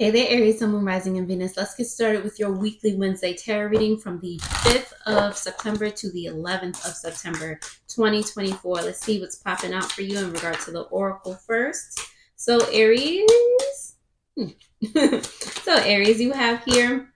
Hey there, Aries, Sun, Moon, Rising, and Venus. Let's get started with your weekly Wednesday tarot reading from the 5th of September to the 11th of September, 2024. Let's see what's popping out for you in regard to the Oracle first. So, Aries. So, Aries, you have here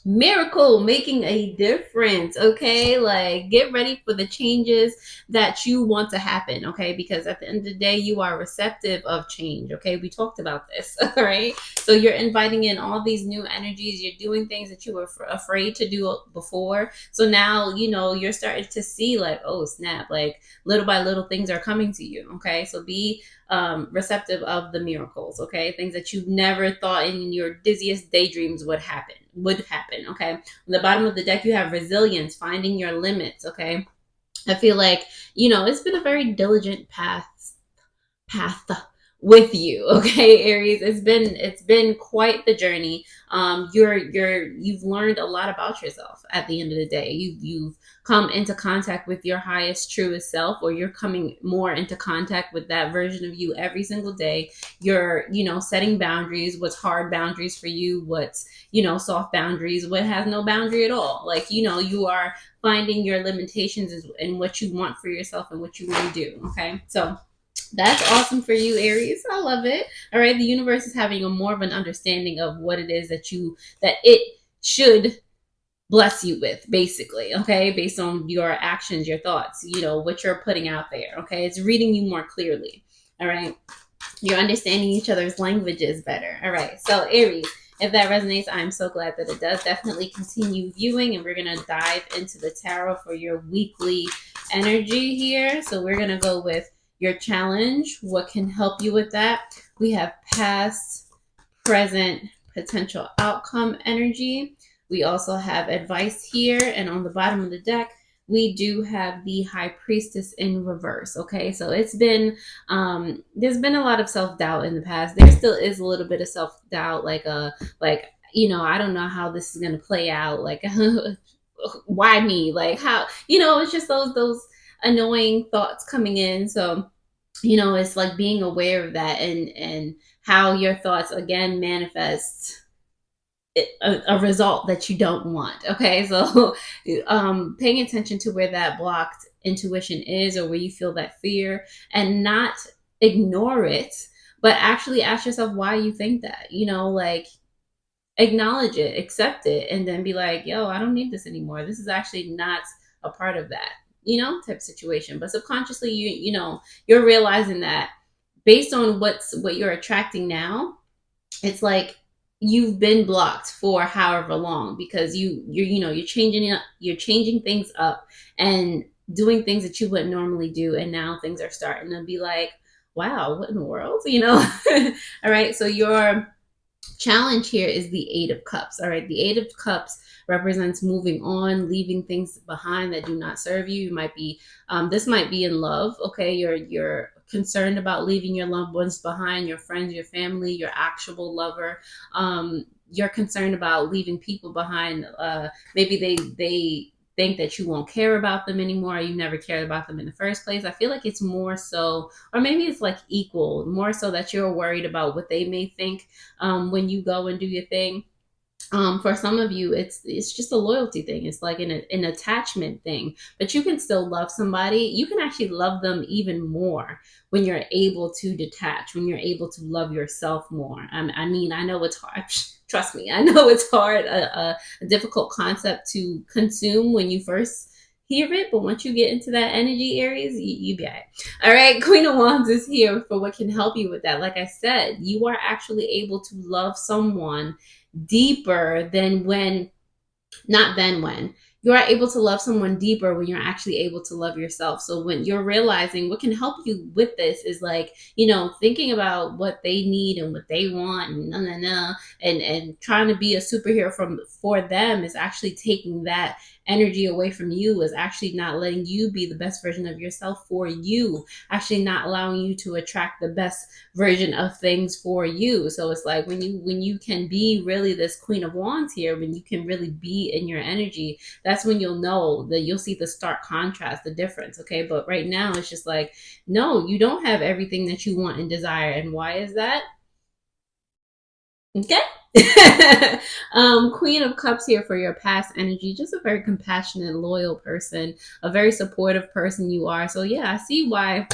miracle making a difference. Okay, like get ready for the changes that you want to happen. Okay, because at the end of the day you are receptive of change. Okay, we talked about this. All right, so you're inviting in all these new energies, you're doing things that you were afraid to do before, so now you're starting to see like, oh snap, like little by little things are coming to you. Okay, so be receptive of the miracles. Okay, things that you never thought in your dizziest daydreams would happen. Okay, on the bottom of the deck you have resilience, finding your limits. Okay, I feel like it's been a very diligent path with you. Okay, Aries, it's been quite the journey. You've learned a lot about yourself. At the end of the day, you've come into contact with your highest truest self, or you're coming more into contact with that version of you every single day. You're setting boundaries, what's hard boundaries for you, what's soft boundaries, what has no boundary at all. Like you are finding your limitations and what you want for yourself and what you want to do. Okay, so that's awesome for you, Aries. I love it. All right, the universe is having a more of an understanding of what it is that it should bless you with, basically. Okay, based on your actions, your thoughts, what you're putting out there. Okay, it's reading you more clearly. All right, you're understanding each other's languages better. All right, so Aries. If that resonates, I'm so glad that it does. Definitely continue viewing, and we're going to dive into the tarot for your weekly energy here. So we're going to go with your challenge. What can help you with that? We have past, present, potential outcome energy. We also have advice here. And on the bottom of the deck, we do have the High Priestess in reverse. Okay, so there's been a lot of self-doubt in the past. There still is a little bit of self-doubt, like I don't know how this is going to play out. Like why me? Like how it's just those annoying thoughts coming in. So it's like being aware of that, and how your thoughts again manifest a result that you don't want. Okay, so paying attention to where that blocked intuition is, or where you feel that fear, and not ignore it, but actually ask yourself why you think that. Like acknowledge it, accept it, and then be like, yo, I don't need this anymore. This is actually not a part of that, type situation. But subconsciously, you're realizing that based on what you're attracting now, it's like you've been blocked for however long, because you're changing things up and doing things that you wouldn't normally do, and now things are starting to be like, wow, what in the world, all right, so your challenge here is the Eight of Cups. All right, the Eight of Cups represents moving on, leaving things behind that do not serve you. You might be this might be in love. Okay, you're concerned about leaving your loved ones behind, your friends, your family, your actual lover. You're concerned about leaving people behind. Maybe they think that you won't care about them anymore, or you never cared about them in the first place. I feel like it's more so, or maybe it's like equal, more so that you're worried about what they may think when you go and do your thing. For some of you, it's just a loyalty thing. It's like an attachment thing. But you can still love somebody. You can actually love them even more when you're able to detach, when you're able to love yourself more. I mean, I know it's hard. Trust me, I know it's hard, a difficult concept to consume when you first hear it. But once you get into that energy, Aries, you be all right. All right, Queen of Wands is here for what can help you with that. Like I said, you are actually able to love someone deeper than when not then when you are able to love someone deeper, when you're actually able to love yourself. So when you're realizing, what can help you with this is like, thinking about what they need and what they want, and and trying to be a superhero for them is actually taking that energy away from you, is actually not letting you be the best version of yourself for you, actually not allowing you to attract the best version of things for you. So it's like when you can be really this Queen of Wands here, when you can really be in your energy, that's when you'll know, that you'll see the stark contrast, the difference. Okay, but right now it's just like, no, you don't have everything that you want and desire. And why is that? Okay. Queen of Cups here for your past energy. Just a very compassionate, loyal person, a very supportive person you are. So yeah, I see why,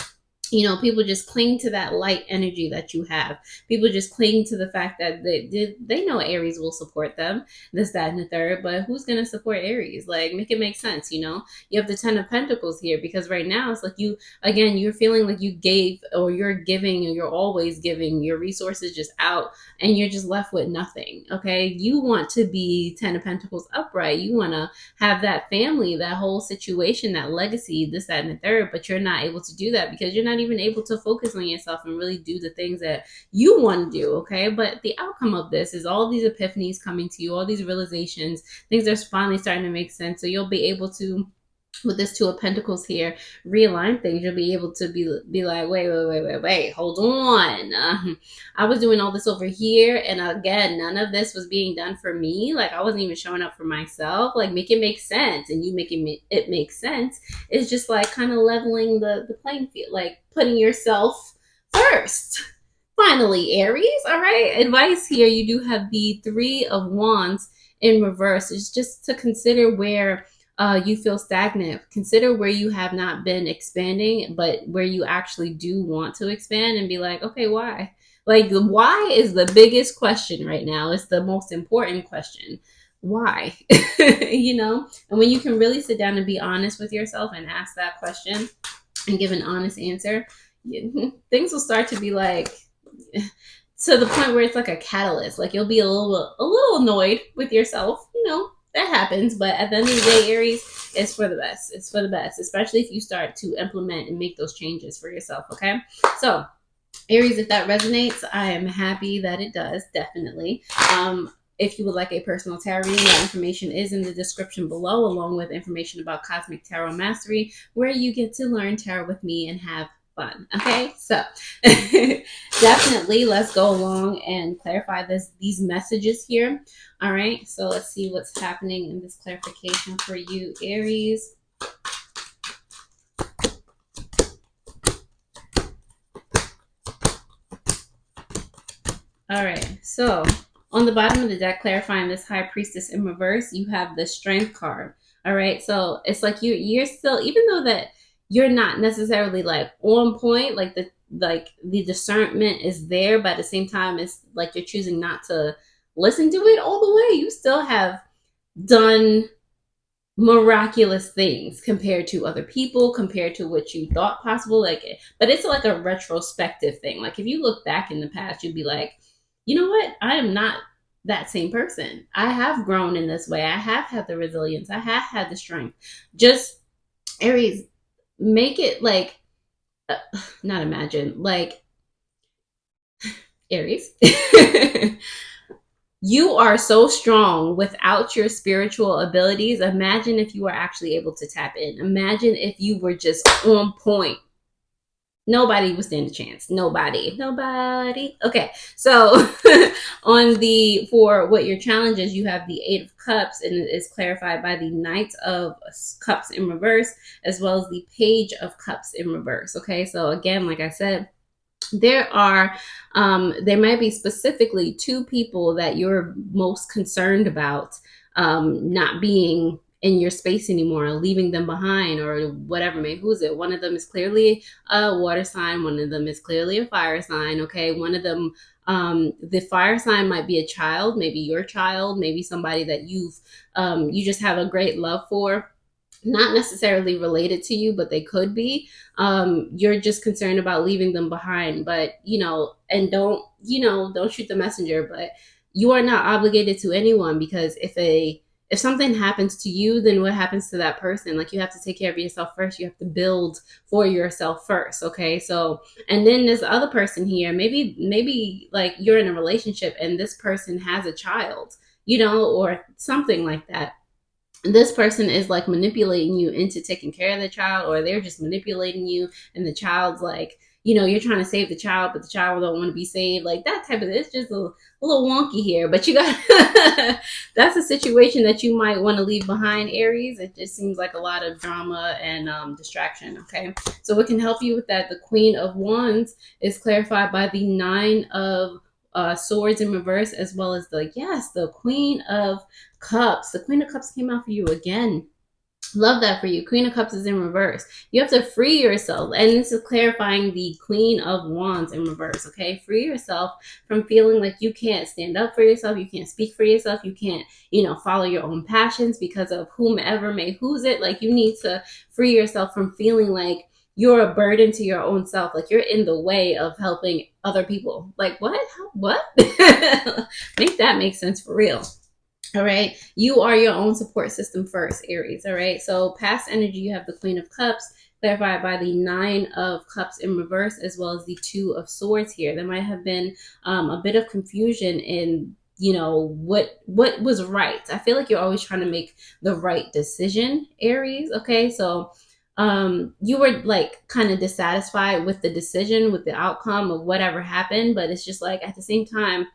people just cling to that light energy that you have. People just cling to the fact that they know Aries will support them, this, that, and the third. But who's going to support Aries? Like, make it make sense. You have the 10 of Pentacles here, because right now it's like you're feeling like you gave, or you're giving, or you're always giving your resources just out, and you're just left with nothing. Okay. You want to be 10 of Pentacles upright. You want to have that family, that whole situation, that legacy, this, that, and the third, but you're not able to do that because you're not even able to focus on yourself and really do the things that you want to do. Okay. But the outcome of this is all these epiphanies coming to you, all these realizations, things are finally starting to make sense. So you'll be able to, with this Two of Pentacles here, realign things. You'll be able to be like, wait, hold on. I was doing all this over here, and again, none of this was being done for me. Like, I wasn't even showing up for myself. Like, make it make sense, and you making it make sense is just like kind of leveling the playing field, like putting yourself first. Finally, Aries. All right, advice here. You do have the Three of Wands in reverse. It's just to consider where you feel stagnant. Consider where you have not been expanding, but where you actually do want to expand, and be like, okay, why? Like, why is the biggest question right now. It's the most important question. Why? And when you can really sit down and be honest with yourself and ask that question and give an honest answer, things will start to be like, to the point where it's like a catalyst. Like, you'll be a little annoyed with yourself. That happens. But at the end of the day, Aries, it's for the best. It's for the best, especially if you start to implement and make those changes for yourself. Okay. So, Aries, if that resonates, I am happy that it does. Definitely. If you would like a personal tarot reading, that information is in the description below, along with information about Cosmic Tarot Mastery, where you get to learn tarot with me and have fun. Okay, so definitely let's go along and clarify these messages here. All right, so let's see what's happening in this clarification for you, Aries. All right, so on the bottom of the deck, clarifying this High Priestess in reverse, you have the Strength card. All right, so it's like you're still, even though that you're not necessarily like on point, like the discernment is there, but at the same time, it's like you're choosing not to listen to it all the way. You still have done miraculous things compared to other people, compared to what you thought possible. Like, but it's like a retrospective thing. Like, if you look back in the past, you'd be like, you know what? I am not that same person. I have grown in this way. I have had the resilience. I have had the strength. Just, Aries, make it like, not imagine, like, Aries. You are so strong without your spiritual abilities. Imagine if you were actually able to tap in. Imagine if you were just on point. Nobody would stand a chance. Nobody. Okay, so for what your challenge is, you have the Eight of Cups, and it is clarified by the Knight of Cups in reverse, as well as the Page of Cups in reverse. Okay, so again, like I said, there might be specifically two people that you're most concerned about not being in your space anymore, leaving them behind, or whatever. Maybe who is it? One of them is clearly a water sign. One of them is clearly a fire sign. Okay, one of them, the fire sign might be a child, maybe your child, maybe somebody that you just have a great love for, not necessarily related to you, but they could be. You're just concerned about leaving them behind, but and don't shoot the messenger. But you are not obligated to anyone, because if something happens to you, then what happens to that person? Like, you have to take care of yourself first. You have to build for yourself first. Okay, so, and then this other person here, maybe like you're in a relationship and this person has a child, or something like that. This person is like manipulating you into taking care of the child, or they're just manipulating you, and the child's like, you're trying to save the child, but the child don't want to be saved. Like, that type of, it's just a little wonky here, but you got that's a situation that you might want to leave behind, Aries. It just seems like a lot of drama and distraction. Okay, so what can help you with that? The Queen of Wands is clarified by the Nine of Swords in reverse, as well as the Queen of Cups. The Queen of Cups came out for you again. Love that for you. Queen of Cups is in reverse. You have to free yourself. And this is clarifying the Queen of Wands in reverse, okay? Free yourself from feeling like you can't stand up for yourself. You can't speak for yourself. You can't, follow your own passions because of whomever may who's it. Like, you need to free yourself from feeling like you're a burden to your own self. Like, you're in the way of helping other people. Like, what? What? Make that make sense for real. All right. You are your own support system first, Aries. All right. So past energy, you have the Queen of Cups, clarified by the Nine of Cups in reverse, as well as the Two of Swords here. There might have been a bit of confusion in, what was right. I feel like you're always trying to make the right decision, Aries. Okay. So you were like kind of dissatisfied with the decision, with the outcome of whatever happened, but it's just like at the same time,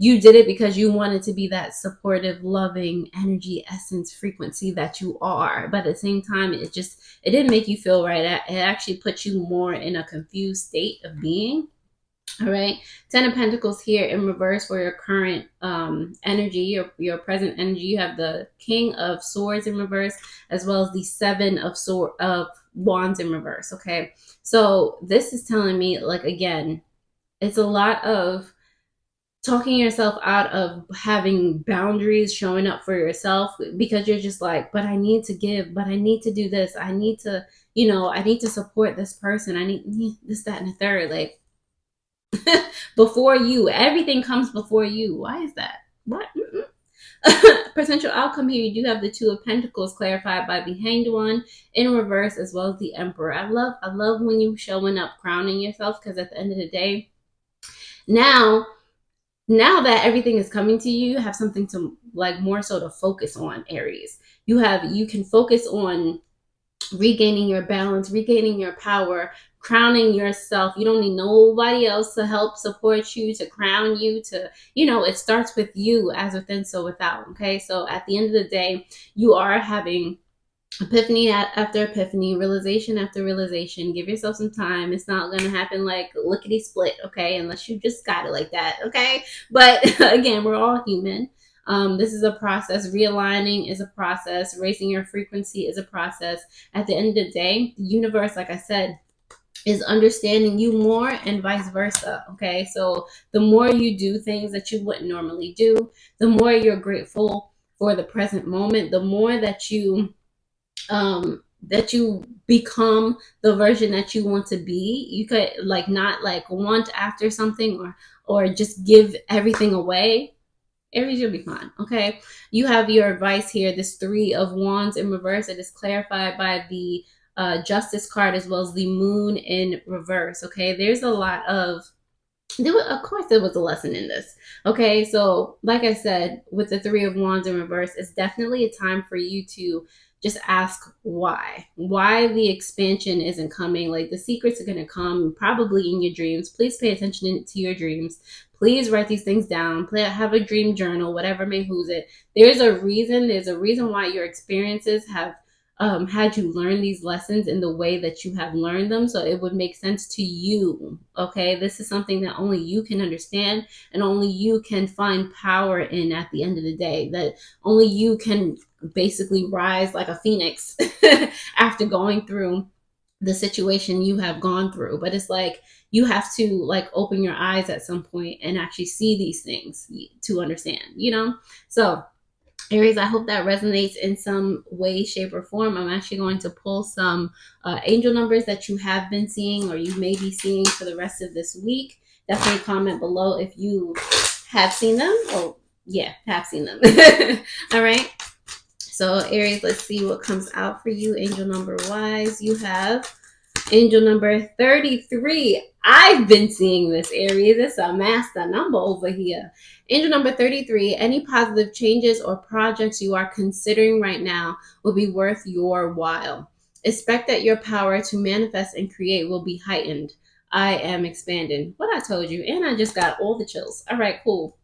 you did it because you wanted to be that supportive, loving energy, essence, frequency that you are. But at the same time, it didn't make you feel right. It actually put you more in a confused state of being. All right. 10 of Pentacles here in reverse for your current energy, your present energy. You have the King of Swords in reverse, as well as the Seven of Wands in reverse. Okay. So this is telling me, like, again, it's a lot of talking yourself out of having boundaries, showing up for yourself, because you're just like, but I need to give, but I need to do this, I need to, I need to support this person, I need this, that, and the third. Like, before you, everything comes before you. Why is that? What? Potential outcome here, you do have the Two of Pentacles clarified by the Hanged One in reverse, as well as the Emperor. I love when you showing up, crowning yourself, because at the end of the day, now that everything is coming to you, you have something to, like, more so to focus on, Aries. You can focus on regaining your balance, regaining your power, crowning yourself. You don't need nobody else to help support you, to crown you, to, it starts with you, as within, so without. Okay. So at the end of the day, you are having epiphany after epiphany, realization after realization. Give yourself some time. It's not going to happen like lickety split, okay, unless you just got it like that, okay? But again, we're all human. This is a process. Realigning is a process. Raising your frequency is a process. At the end of the day, the universe, like I said, is understanding you more, and vice versa. Okay. So the more you do things that you wouldn't normally do, the more you're grateful for the present moment, the more that you become the version that you want to be. You could, like, not like want after something, or just give everything away. Aries, you'll be fine. Okay. You have your advice here, this Three of Wands in reverse. It is clarified by the Justice card, as well as the Moon in reverse. Okay. There's a lot of of course there was a lesson in this. Okay, so like I said, with the Three of Wands in reverse, it's definitely a time for you to just ask why the expansion isn't coming. Like, the secrets are going to come probably in your dreams. Please pay attention to your dreams. Please write these things down. Have a dream journal, whatever may who's it. There's a reason why your experiences have had you learn these lessons in the way that you have learned them. So it would make sense to you. Okay. This is something that only you can understand, and only you can find power in at the end of the day, that only you can basically rise like a phoenix after going through the situation you have gone through. But it's like, you have to, like, open your eyes at some point and actually see these things to understand. So Aries, I hope that resonates in some way, shape, or form. I'm actually going to pull some angel numbers that you have been seeing, or you may be seeing for the rest of this week. Definitely comment below if you have seen them. Oh, yeah, have seen them. All right. So Aries, let's see what comes out for you angel number wise. You have angel number 33. I've been seeing this, Aries. It's a master number over here. Angel number 33. Any positive changes or projects you are considering right now will be worth your while. Expect that your power to manifest and create will be heightened. I am expanding. What I told you. And I just got all the chills. All right, cool.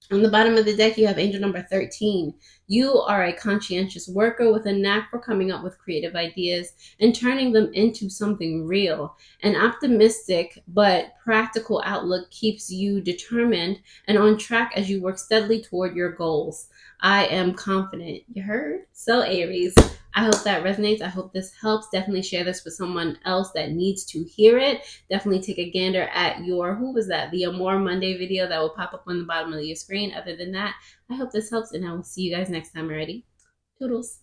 On the bottom of the deck, you have angel number 13. You are a conscientious worker with a knack for coming up with creative ideas and turning them into something real. An optimistic but practical outlook keeps you determined and on track as you work steadily toward your goals. I am confident. You heard? So, Aries, I hope that resonates. I hope this helps. Definitely share this with someone else that needs to hear it. Definitely take a gander at your, who was that? The Amore Monday video that will pop up on the bottom of your screen. Other than that, I hope this helps, and I will see you guys next time already. Toodles.